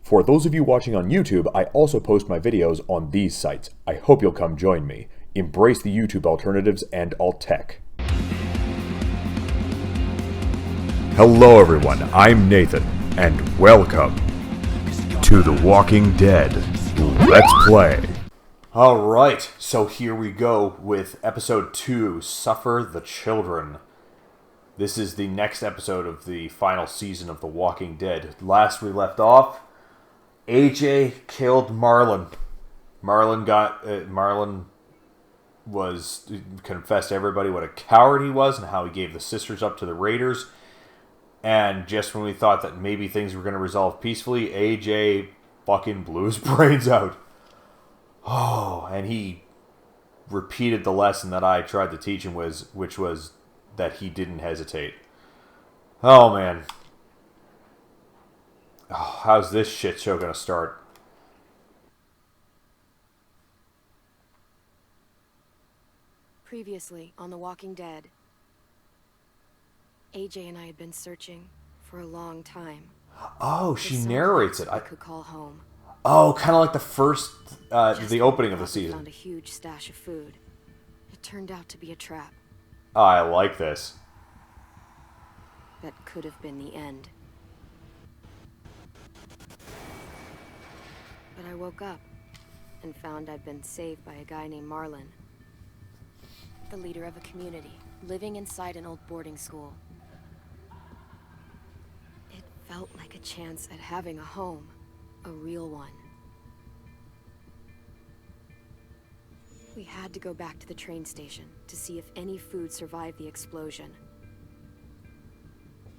For those of you watching on YouTube, I also post my videos on these sites. I hope you'll come join me. Embrace the YouTube alternatives and alt tech. Hello everyone, I'm Nathan, and welcome to The Walking Dead. Let's play. Alright, so here we go with episode 2, Suffer the Children. This is the next episode of the final season of The Walking Dead. Last we left off, AJ killed Marlon. Marlon confessed to everybody what a coward he was and how he gave the sisters up to the raiders. And just when we thought that maybe things were going to resolve peacefully, AJ fucking blew his brains out. Oh, and he repeated the lesson that I tried to teach him, which was that he didn't hesitate. Oh, man. Oh, how's this shit show going to start? Previously on The Walking Dead, AJ and I had been searching for a long time. Oh, she narrates it. I could call home. Oh, kind of like the first, the opening of the season. Found a huge stash of food. It turned out to be a trap. Oh, I like this. That could have been the end. But I woke up and found I'd been saved by a guy named Marlon. The leader of a community, living inside an old boarding school. It felt like a chance at having a home. A real one. We had to go back to the train station to see if any food survived the explosion.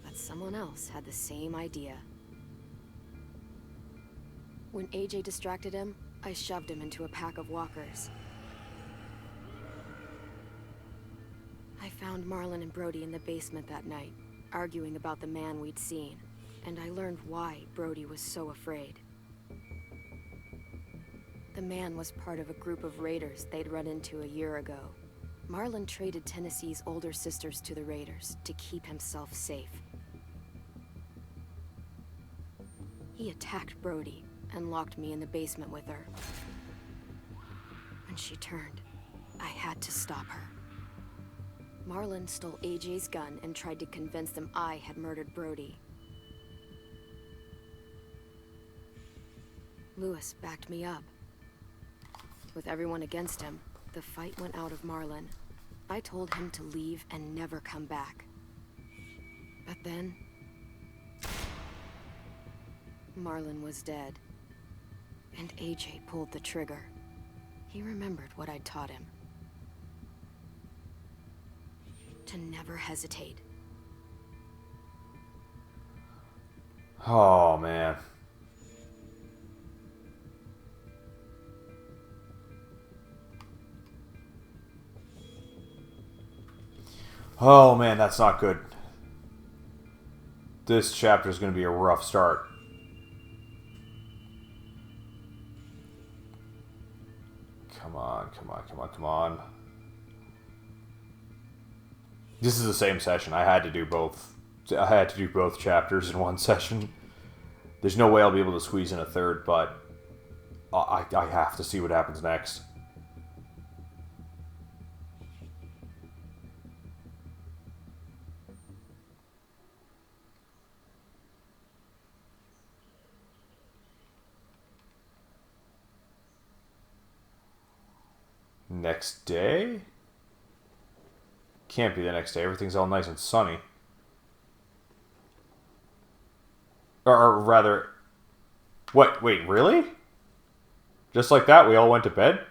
But someone else had the same idea. When AJ distracted him, I shoved him into a pack of walkers. I found Marlon and Brody in the basement that night, arguing about the man we'd seen, and I learned why Brody was so afraid. The man was part of a group of raiders they'd run into a year ago. Marlon traded Tennessee's older sisters to the raiders to keep himself safe. He attacked Brody and locked me in the basement with her. When she turned, I had to stop her. Marlon stole AJ's gun and tried to convince them I had murdered Brody. Lewis backed me up. With everyone against him, the fight went out of Marlon. I told him to leave and never come back. But then, Marlon was dead, and AJ pulled the trigger. He remembered what I'd taught him. To never hesitate. Oh, man. Oh, man, that's not good. This chapter is going to be a rough start. Come on, come on, come on, come on. This is the same session. I had to do both. I had to do both chapters in one session. There's no way I'll be able to squeeze in a third, but I have to see what happens next. Next day? Can't be the next day. Everything's all nice and sunny. Or rather... What? Wait, really? Just like that, we all went to bed?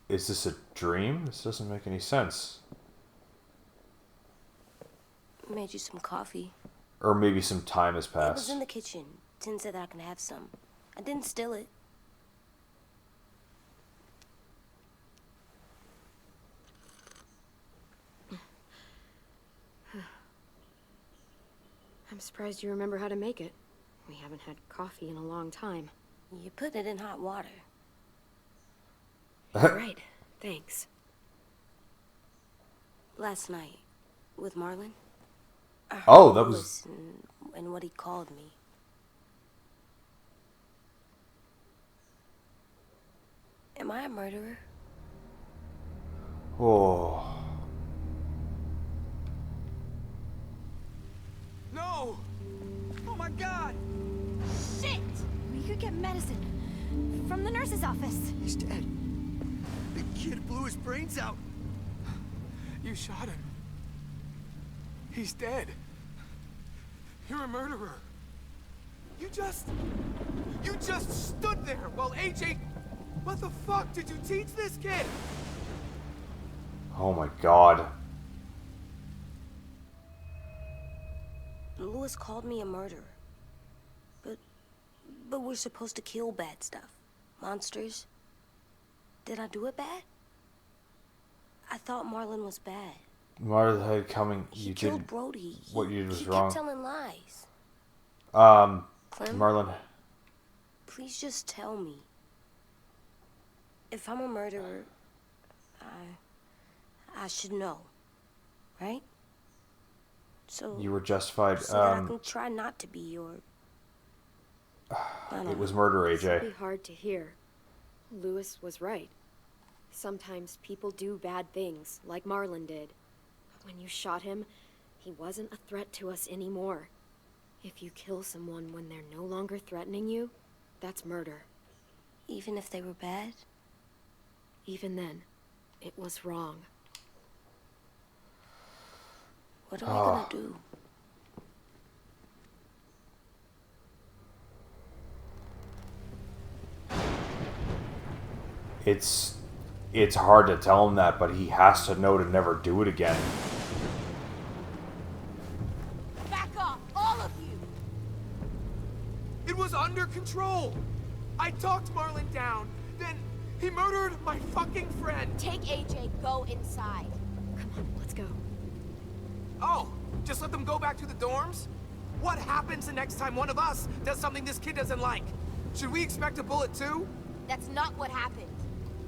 Is this a dream? This doesn't make any sense. Made you some coffee. Or maybe some time has It passed. was in the kitchen. Tin said that I can have some. I didn't steal it. I'm surprised you remember how to make it. We haven't had coffee in a long time. You put it in hot water. You're right. Thanks. Last night, with Marlon. I heard Oh, that was... Lewis and what he called me. Am I a murderer? Oh. No! Oh my god! Shit! We could get medicine from the nurse's office. He's dead. The kid blew his brains out. You shot him. He's dead. You're a murderer. You just stood there while AJ... What the fuck did you teach this kid? Oh my god. Lewis called me a murderer. But we're supposed to kill bad stuff. Monsters. Did I do it bad? I thought Marlon was bad. Marlon had coming. He You killed did Brody. what you did was he wrong. kept telling lies. Clem? Clem? Marlon. Please just tell me. If I'm a murderer, I should know, right? So You were justified. so that I can try not to be your... It was murder, It's AJ. pretty hard to hear. Lewis was right. Sometimes people do bad things, like Marlon did. But when you shot him, he wasn't a threat to us anymore. If you kill someone when they're no longer threatening you, that's murder. Even if they were bad? Even then, it was wrong. What am I gonna do? It's hard to tell him that, but he has to know to never do it again. Back off, all of you! It was under control. I talked Marlon down. Then he murdered my fucking friend. Take AJ, go inside. Come on, let's go. Oh, just let them go back to the dorms? What happens the next time one of us does something this kid doesn't like? Should we expect a bullet too? That's not what happened.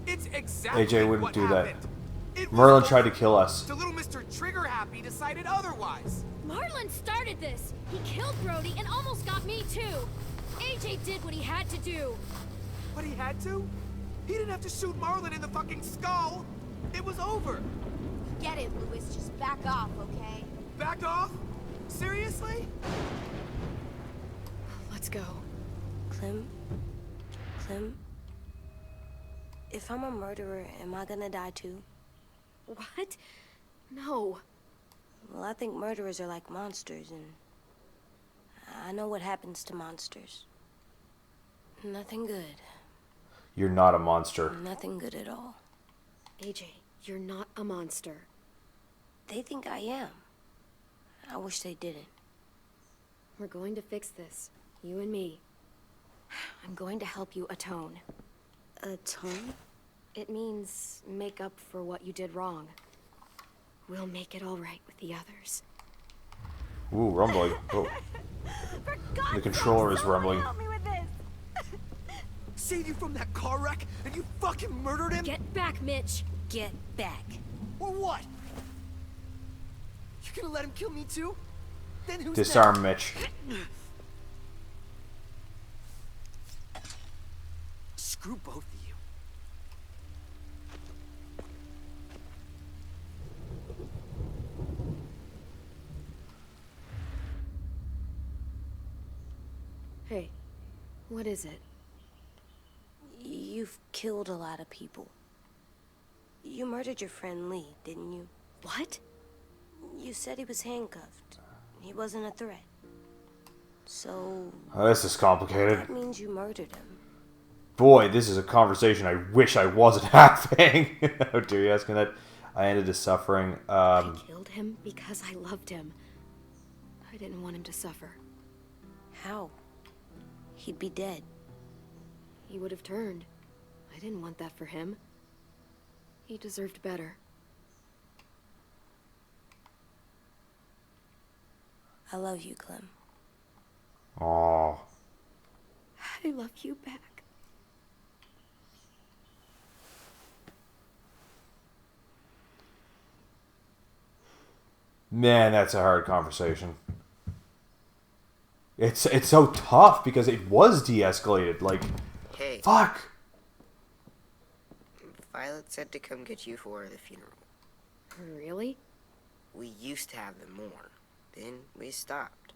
It's exactly AJ wouldn't what do that. happened. It was Merlin over tried to kill us. till little Mr. Trigger Happy decided otherwise. Marlon started this. He killed Brody and almost got me too. AJ did what he had to do. But he had to? He didn't have to shoot Marlon in the fucking skull. It was over. Get it, Lewis. Just back off, okay? Back off? Seriously? Let's go. Clem? If I'm a murderer, am I gonna die too? What? No. Well, I think murderers are like monsters, and I know what happens to monsters. Nothing good. You're not a monster. Nothing good at all. AJ, you're not a monster. They think I am. I wish they didn't. We're going to fix this. You and me. I'm going to help you atone. Atone? It means make up for what you did wrong. We'll make it all right with the others. Ooh, rumbling. Oh. For God's The controller sake, is someone rumbling. help me with this. Saved you from that car wreck, and you fucking murdered him? Get back, Mitch! Get back. Or what? You gonna let him kill me too? Then who's Disarm Mitch. Screw both of you. Hey, what is it? You've killed a lot of people. You murdered your friend Lee, didn't you? What? You said he was handcuffed. He wasn't a threat. So Oh, this is complicated. that means you murdered him. Boy, this is a conversation I wish I wasn't having. How dare you asking that? I ended his suffering. I killed him because I loved him. I didn't want him to suffer. How? He'd be dead. He would have turned. I didn't want that for him. He deserved better. I love you, Clem. Aww. I love you back. Man, that's a hard conversation. It's so tough because it was de-escalated. Like, Hey, fuck. Violet said to come get you for the funeral. Really? We used to have them more. Then we stopped.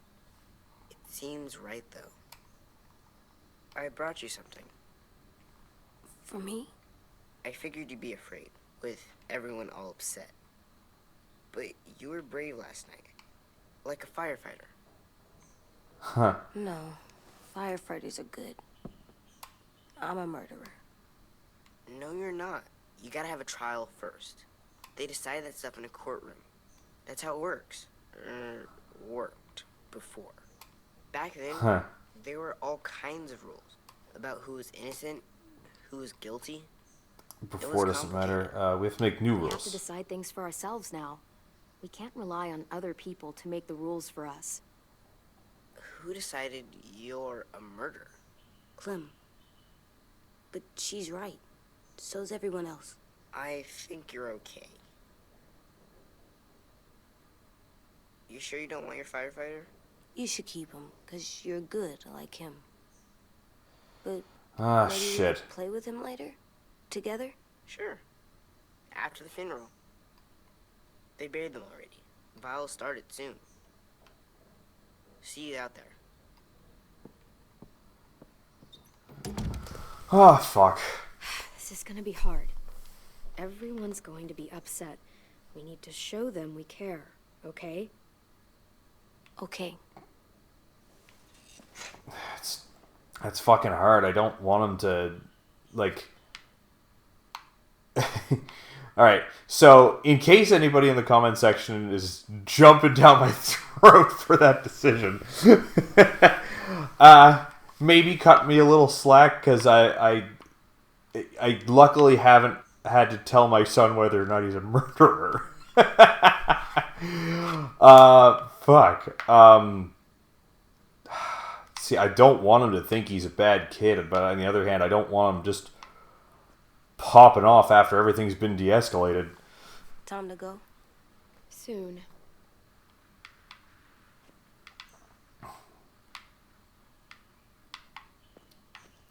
It seems right, though. I brought you something. For me? I figured you'd be afraid, with everyone all upset. But you were brave last night. Like a firefighter. Huh. No. Firefighters are good. I'm a murderer. No, you're not. You gotta have a trial first. They decide that stuff in a courtroom. That's how it works. Worked before. Back then, there were all kinds of rules about who was innocent, who was guilty. Before doesn't matter. We have to make new We have to rules. decide things for ourselves now. We can't rely on other people to make the rules for us. Who decided you're a murderer? Clem. But she's right. So's everyone else. I think you're okay. You sure you don't want your firefighter? You should keep him, 'cause you're good like him. But Ah, maybe we shit. could play with him later? Together? Sure. After the funeral. They buried them already. Vile started soon. See you out there. Oh, fuck. This is gonna be hard. Everyone's going to be upset. We need to show them we care, okay? Okay. That's fucking hard. I don't want him to, like... Alright, so in case anybody in the comment section is jumping down my throat for that decision, maybe cut me a little slack, because I luckily haven't had to tell my son whether or not he's a murderer. Fuck. See, I don't want him to think he's a bad kid, but on the other hand, I don't want him just popping off after everything's been de-escalated. Time to go? Soon.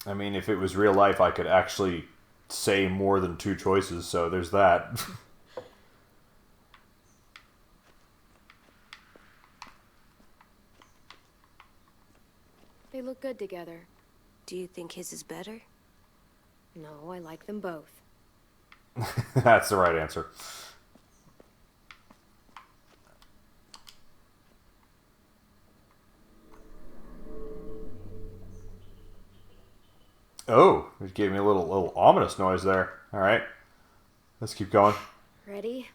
I mean, if it was real life, I could actually say more than two choices, so there's that. They look good together. Do you think his is better? No, I like them both. That's the right answer. Oh, it gave me a little ominous noise there. All right, let's keep going. Ready?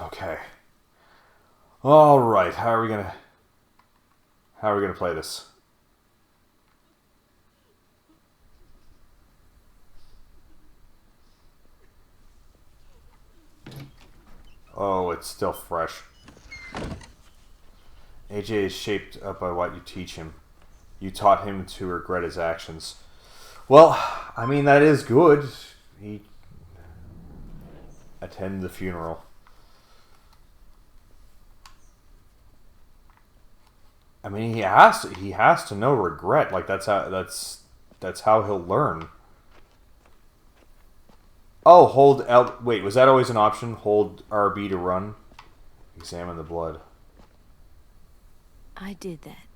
Okay. All right. How are we gonna play this? Oh, it's still fresh. AJ is shaped up by what you teach him. You taught him to regret his actions. Well, I mean, that is good. He attended the funeral. I mean, he has to know regret. Like that's how he'll learn. Oh, hold L. Wait, was that always an option? Hold RB to run. Examine the blood. I did that.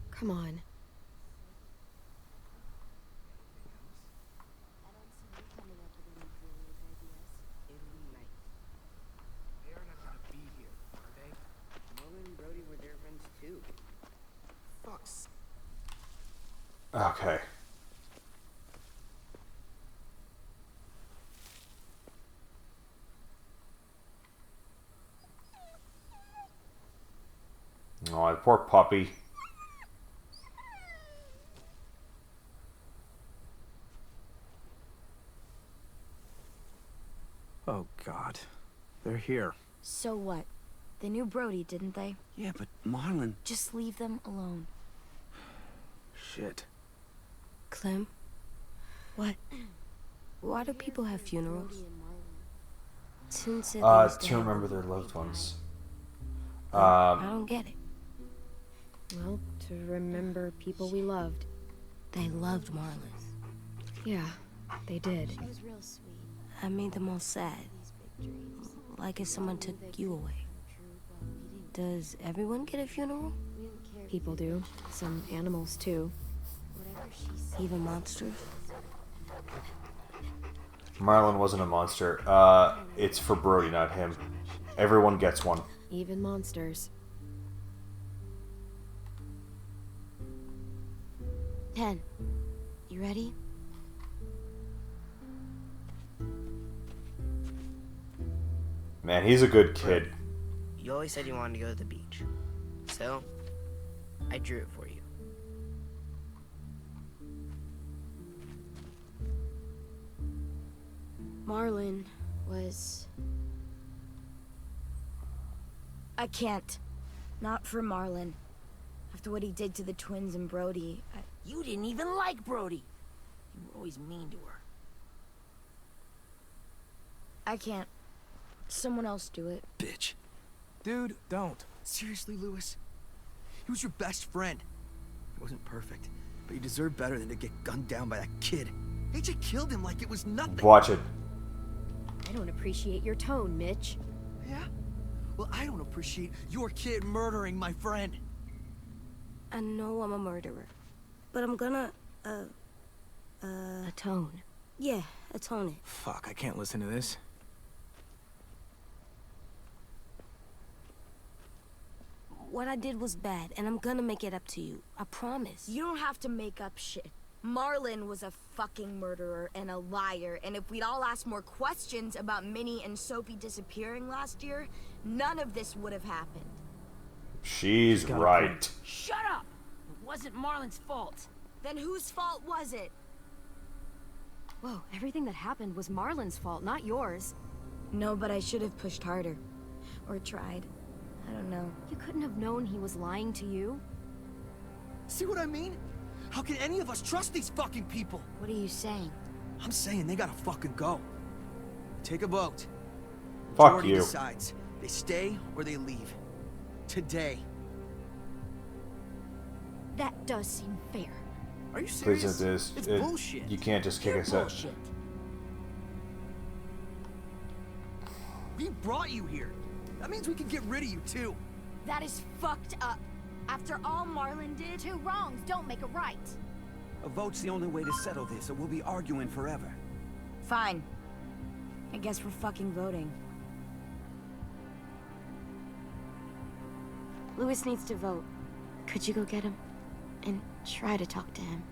Come on. They are not gonna be here, are they? Nolan and Brody were their friends too. Fucks. Okay. Oh, that poor puppy. God. They're here. So what? They knew Brody, didn't they? Yeah, but Marlon... Just leave them alone. Shit. Clem, What? why do people have funerals? Sin said To remember their loved ones. I don't get it. Well, to remember people we loved. They loved Marlon. Yeah, they did. It was real sweet. I made them all sad. Like if someone took you away. Does everyone get a funeral? People do. Some animals, too. Even monsters? Marlon wasn't a monster. It's for Brody, not him. Everyone gets one. Even monsters. 10. You ready? Man, he's a good kid. You always said you wanted to go to the beach. So, I drew it for you. Marlon was... I can't. Not for Marlon. After what he did to the twins and Brody, You didn't even like Brody. You were always mean to her. I can't. Someone else do it. Bitch. Dude, don't. Seriously, Lewis? He was your best friend. He wasn't perfect, but you deserve better than to get gunned down by that kid. AJ killed him like it was nothing. Watch it. I don't appreciate your tone, Mitch. Yeah? Well, I don't appreciate your kid murdering my friend. I know I'm a murderer. But I'm gonna, Atone. yeah, atone it. Fuck, I can't listen to this. What I did was bad, and I'm gonna make it up to you. I promise. You don't have to make up shit. Marlon was a fucking murderer and a liar, and if we'd all asked more questions about Minnie and Sophie disappearing last year, none of this would have happened. She's got a right. Shut up! It wasn't Marlon's fault. Then whose fault was it? Whoa, everything that happened was Marlon's fault, not yours. No, but I should have pushed harder. Or tried. I don't know. You couldn't have known he was lying to you. See what I mean? How can any of us trust these fucking people? What are you saying? I'm saying they gotta fucking go. Take a vote. Fuck Majority you. decides they stay or they leave. Today. That does seem fair. Are you Please serious? don't do this. It's bullshit. You can't just kick You're us out. bullshit. We brought you here. That means we can get rid of you too. That is fucked up. After all Marlon did, Two wrongs don't make a right. A vote's the only way to settle this, or we'll be arguing forever. fine. I guess we're fucking voting. Lewis needs to vote. Could you go get him? And try to talk to him.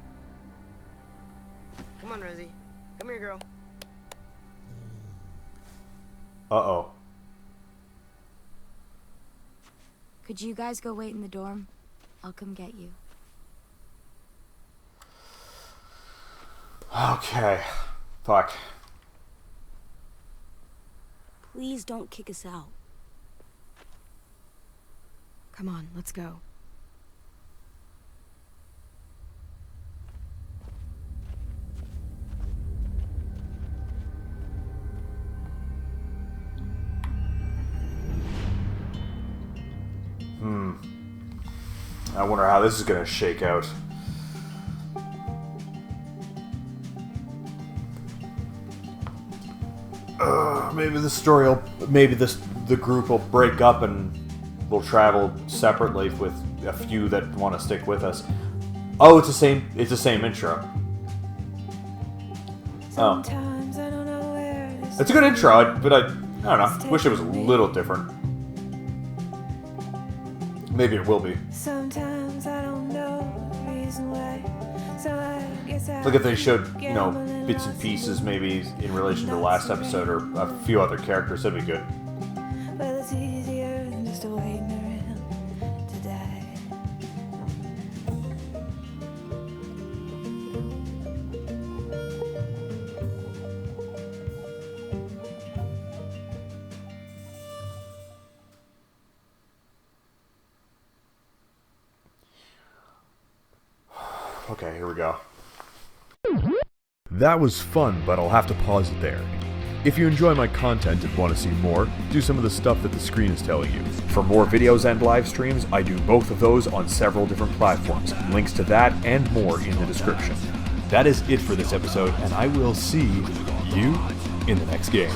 Come on, Rosie. Come here, girl. Uh-oh. Could you guys go wait in the dorm? I'll come get you. Okay. Fuck. Please don't kick us out. Come on, let's go. I wonder how this is gonna shake out. Maybe the story will, the group will break up and we'll travel separately with a few that want to stick with us. Oh, it's the same intro. Oh. It's a good intro, but I don't know. Wish it was a little different. Maybe it will be. Sometimes I don't know the reason why. So I guess I Like if they showed, bits and pieces maybe in relation to the last episode or a few other characters, that'd be good. Well, it's easier than just waiting around to die. Okay, here we go. That was fun, but I'll have to pause it there. If you enjoy my content and want to see more, do some of the stuff that the screen is telling you. For more videos and live streams, I do both of those on several different platforms. Links to that and more in the description. That is it for this episode, and I will see you in the next game.